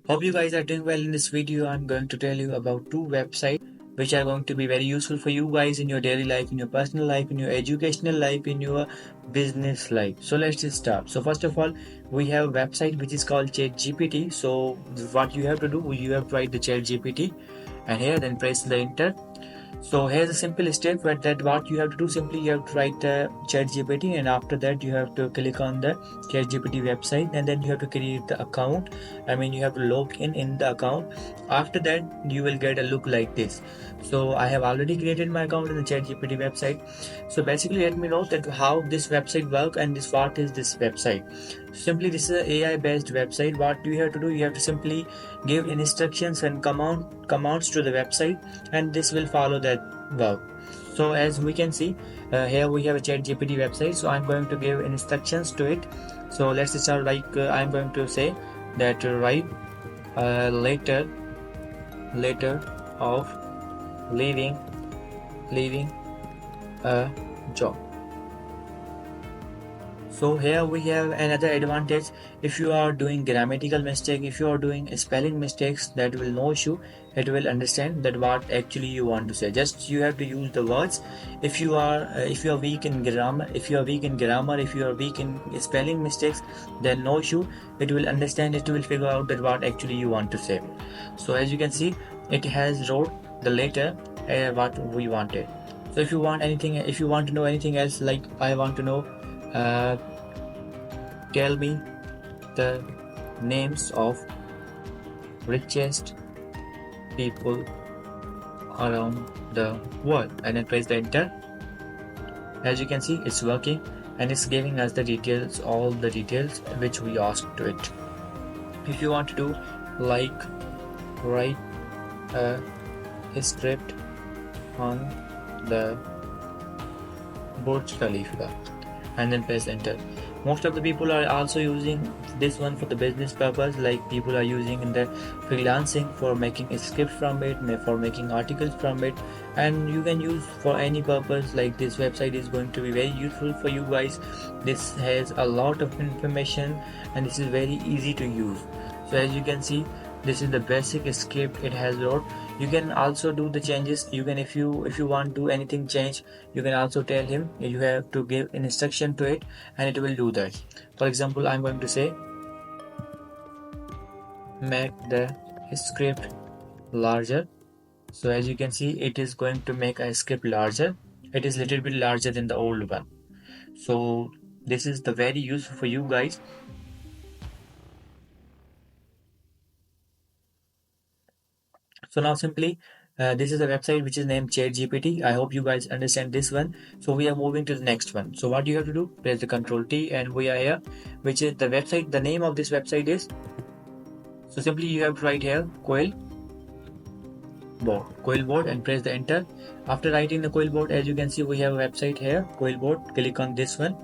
Hope you guys are doing well. In this video, I'm going to tell you about two websites which are going to be very useful for you guys in your daily life, in your personal life, in your educational life, in your business life. So let's just start. So first of all, we have a website which is called ChatGPT. So what you have to do, you have to write the ChatGPT and here then press the enter. So here's a simple step where that what you have to do, simply you have to write ChatGPT, and after that you have to click on the ChatGPT website, and then you have to create the account. I mean, you have to log in the account. After that you will get a look like this. So I have already created my account in the ChatGPT website. So basically let me know that how this website work and this what is this website. Simply this is an AI based website. What do you have to do? You have to simply give instructions and commands to the website, and this will follow that work. So as we can see, here we have a chat gpt website, so I'm going to give instructions to it. So let's start, like I'm going to say that write later of leaving a job. So here we have another advantage. If you are doing grammatical mistake, if you are doing spelling mistakes, that will no issue. It will understand that what actually you want to say. Just you have to use the words. If you are weak in grammar, if you are weak in spelling mistakes, then no issue. It will understand. It will figure out that what actually you want to say. So as you can see, it has wrote the letter what we wanted. So if you want anything, if you want to know anything else, like I want to know. Uh, Tell me the names of richest people around the world, and then press the enter. As you can see, it's working and it's giving us the details, all the details which we asked to it. If you want to do, like, write a script on the Burj Khalifa, and then press enter. Most of the people are also using this one for the business purpose, like people are using in the freelancing for making a script from it, for making articles from it, and you can use for any purpose. Like this website is going to be very useful for you guys. This has a lot of information and this is very easy to use. So as you can see, this is the basic script it has wrote. You can also do the changes. You can, if you want to do anything change, you can also tell him you have to give an instruction to it and it will do that. For example, I'm going to say make the script larger. So as you can see, it is going to make a script larger. It is a little bit larger than the old one. So this is the very useful for you guys. So now simply this is a website which is named ChatGPT. I hope you guys understand this one. So we are moving to the next one. So what you have to do, press the Control T, and we are here, which is the website. The name of this website is, so simply you have to write here coil board and press the enter. After writing the coil board, as you can see, we have a website here, coil board. Click on this one.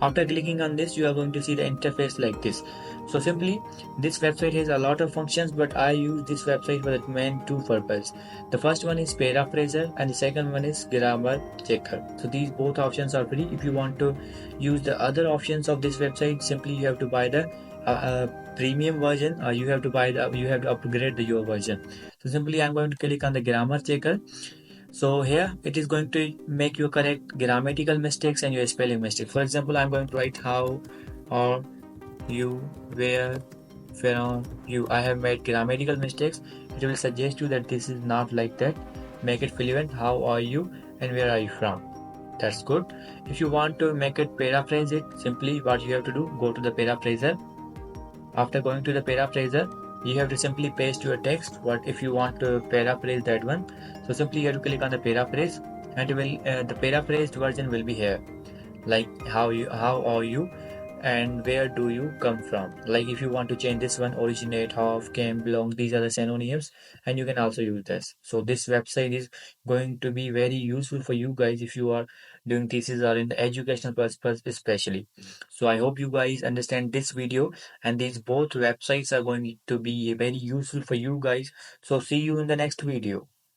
After clicking on this, you are going to see the interface like this. So simply this website has a lot of functions, but I use this website for the main two purposes. The first one is paraphraser and the second one is grammar checker. So these both options are free. If you want to use the other options of this website, simply you have to buy the premium version, or you have to upgrade your version. So simply I'm going to click on the grammar checker. So here it is going to make you correct grammatical mistakes and your spelling mistakes. For example, I'm going to write how are you, where, from, you. I have made grammatical mistakes. It will suggest you that this is not like that. Make it fluent. How are you and where are you from? That's good. If you want to make it paraphrase it, simply what you have to do, go to the paraphraser. After going to the paraphraser, you have to simply paste your text. What if you want to paraphrase that one? So simply you have to click on the paraphrase, and it will the paraphrased version will be here. Like how are you, and where do you come from? Like if you want to change this one, originate, half, came, belong, these are the synonyms, and you can also use this. So this website is going to be very useful for you guys if you are doing thesis or in the educational purpose especially. So I hope you guys understand this video, and these both websites are going to be very useful for you guys. So see you in the next video.